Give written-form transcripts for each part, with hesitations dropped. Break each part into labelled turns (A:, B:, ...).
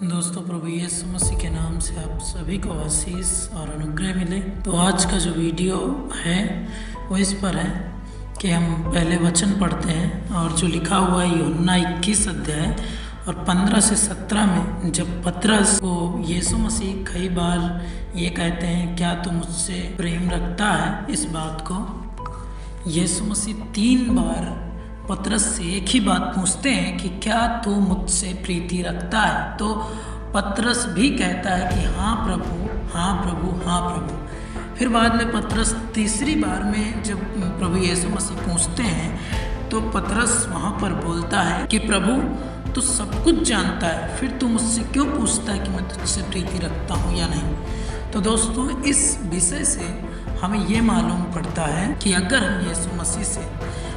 A: दोस्तों, प्रभु यीशु मसीह के नाम से आप सभी को आशीष और अनुग्रह मिले। तो आज का जो वीडियो है वो इस पर है कि हम पहले वचन पढ़ते हैं और जो लिखा हुआ है यूहन्ना 21 अध्याय और 15 से 17 में जब पतरस को यीशु मसीह कई बार ये कहते हैं, क्या तू मुझसे प्रेम रखता है? इस बात को यीशु मसीह 3 बार पतरस से एक ही बात पूछते हैं कि क्या तू मुझसे प्रीति रखता है? तो पतरस भी कहता है कि हाँ प्रभु, हाँ प्रभु, हाँ प्रभु। फिर बाद में पतरस तीसरी बार में जब प्रभु यीशु मसीह पूछते हैं तो पतरस वहाँ पर बोलता है कि प्रभु तू सब कुछ जानता है, फिर तू मुझसे क्यों पूछता है कि मैं तुझसे प्रीति रखता हूँ या नहीं। तो दोस्तों, इस विषय से हमें ये मालूम पड़ता है कि अगर हम यीशु मसीह से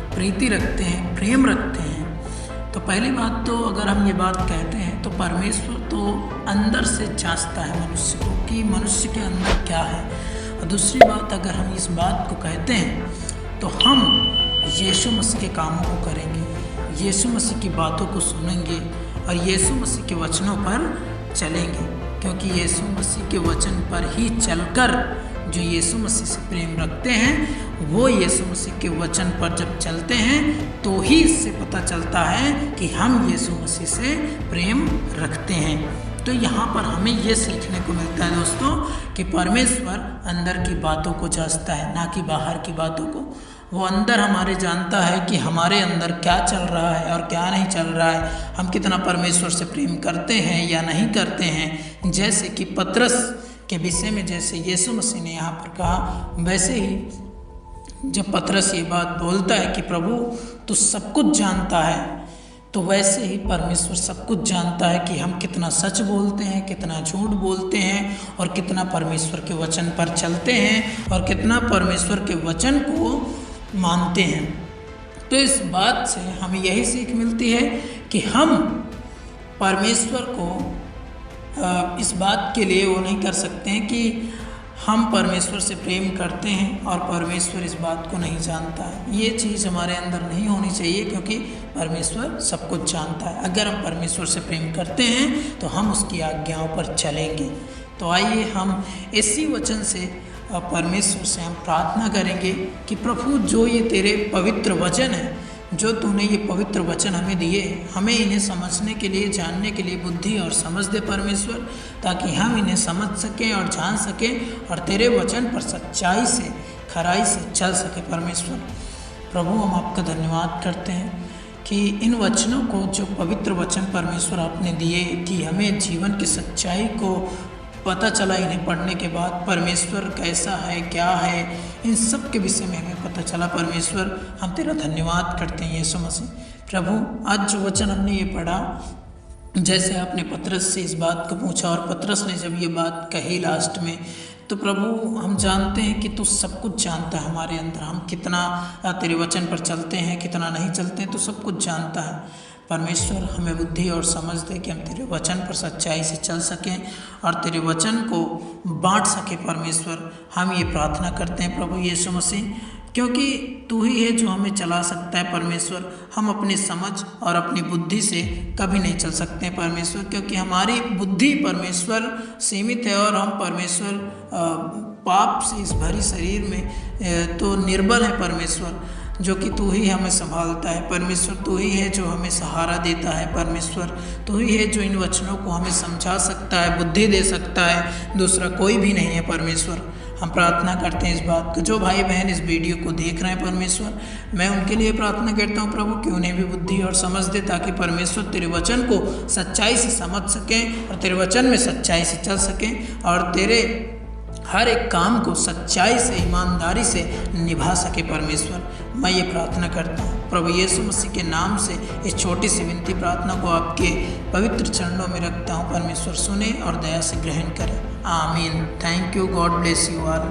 A: प्रीति रखते हैं, प्रेम रखते हैं, तो पहली बात तो अगर हम ये बात कहते हैं तो परमेश्वर तो अंदर से जांचता है मनुष्य को कि मनुष्य के अंदर क्या है। और दूसरी बात, अगर हम इस बात को कहते हैं तो हम यीशु मसीह के कामों को करेंगे, यीशु मसीह की बातों को सुनेंगे और यीशु मसीह के वचनों पर चलेंगे, क्योंकि यीशु मसीह के वचन पर ही चलकर जो यीशु मसीह से प्रेम रखते हैं वो यीशु मसीह के वचन पर जब चलते हैं तो ही इससे पता चलता है कि हम यीशु मसीह से प्रेम रखते हैं। तो यहाँ पर हमें ये सीखने को मिलता है दोस्तों कि परमेश्वर अंदर की बातों को जांचता है, ना कि बाहर की बातों को। वो अंदर हमारे जानता है कि हमारे अंदर क्या चल रहा है और क्या नहीं चल रहा है, हम कितना परमेश्वर से प्रेम करते हैं या नहीं करते हैं। जैसे कि पतरस के विषय में जैसे यीशु मसीह ने यहाँ पर कहा, वैसे ही जब पतरस ये बात बोलता है कि प्रभु तू सब कुछ जानता है, तो वैसे ही परमेश्वर सब कुछ जानता है कि हम कितना सच बोलते हैं, कितना झूठ बोलते हैं और कितना परमेश्वर के वचन पर चलते हैं और कितना परमेश्वर के वचन को मानते हैं। तो इस बात से हमें यही सीख मिलती है कि हम परमेश्वर को इस बात के लिए वो नहीं कर सकते हैं कि हम परमेश्वर से प्रेम करते हैं और परमेश्वर इस बात को नहीं जानता है। ये चीज़ हमारे अंदर नहीं होनी चाहिए, क्योंकि परमेश्वर सब कुछ जानता है। अगर हम परमेश्वर से प्रेम करते हैं तो हम उसकी आज्ञाओं पर चलेंगे। तो आइए हम इसी वचन से परमेश्वर से हम प्रार्थना करेंगे कि प्रभु जो ये तेरे पवित्र वचन है, जो तूने ये पवित्र वचन हमें दिए, हमें इन्हें समझने के लिए, जानने के लिए बुद्धि और समझ दे परमेश्वर, ताकि हम इन्हें समझ सकें और जान सकें और तेरे वचन पर सच्चाई से, खराई से चल सके परमेश्वर। प्रभु, हम आपका धन्यवाद करते हैं कि इन वचनों को, जो पवित्र वचन परमेश्वर आपने दिए, कि हमें जीवन की सच्चाई को पता चला इन्हें पढ़ने के बाद, परमेश्वर कैसा है, क्या है, इन सब के विषय में हमें पता चला परमेश्वर। हम तेरा धन्यवाद करते हैं यीशु मसीह। प्रभु, आज जो वचन हमने ये पढ़ा, जैसे आपने पतरस से इस बात को पूछा और पतरस ने जब ये बात कही लास्ट में, तो प्रभु हम जानते हैं कि तू सब कुछ जानता है हमारे अंदर, हम कितना तेरे वचन पर चलते हैं, कितना नहीं चलते हैं, तो सब कुछ जानता है परमेश्वर। हमें बुद्धि और समझ दे कि हम तेरे वचन पर सच्चाई से चल सकें और तेरे वचन को बांट सके परमेश्वर। हम ये प्रार्थना करते हैं प्रभु यीशु मसीह, क्योंकि तू ही है जो हमें चला सकता है परमेश्वर। हम अपनी समझ और अपनी बुद्धि से कभी नहीं चल सकते हैं परमेश्वर, क्योंकि हमारी बुद्धि परमेश्वर सीमित है और हम परमेश्वर पाप से इस भरी शरीर में तो निर्बल है परमेश्वर, जो कि तू ही हमें संभालता है परमेश्वर। तू ही है जो हमें सहारा देता है परमेश्वर। तू ही है जो इन वचनों को हमें समझा सकता है, बुद्धि दे सकता है, दूसरा कोई भी नहीं है परमेश्वर। हम प्रार्थना करते हैं इस बात को, जो भाई बहन इस वीडियो को देख रहे हैं परमेश्वर, मैं उनके लिए प्रार्थना करता हूँ प्रभु कि उन्हें भी बुद्धि और समझ दे, ताकि परमेश्वर तेरे वचन को सच्चाई से समझ सकें और तेरे वचन में सच्चाई से चल सकें और तेरे हर एक काम को सच्चाई से, ईमानदारी से निभा सके परमेश्वर। मैं ये प्रार्थना करता हूँ प्रभु यीशु मसीह के नाम से। इस छोटी सी विनती प्रार्थना को आपके पवित्र चरणों में रखता हूँ परमेश्वर, सुने और दया से ग्रहण करें। आमीन। Thank you. God bless you all.